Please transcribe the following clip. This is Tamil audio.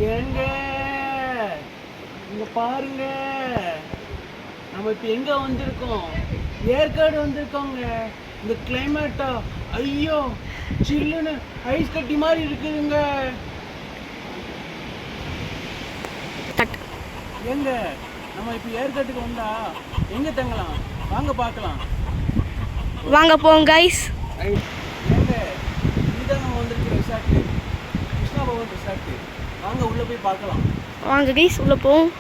ஏங்க இங்க பாருங்க, நம்ம இப்ப எங்க வந்திருக்கோம்? ஏற்காடு வந்திருக்கோங்க. இந்த கிளைமேட்டா ஐயோ சில்லுன்னு ஐஸ் கட்டி மாதிரி இருக்குதுங்க. எங்க நம்ம இப்ப ஏற்காட்டுக்கு வந்தா எங்க தங்கலாம்? வாங்க பார்க்கலாம். வாங்க போங்க கைஸ். ஏங்க இதுதான் நம்ம வந்திருக்கிற ரிசார்ட், கிருஷ்ணா பவன் ரிசார்ட். வாங்க உள்ள போய் பார்க்கலாம். வாங்க கைஸ் உள்ள போவோம்.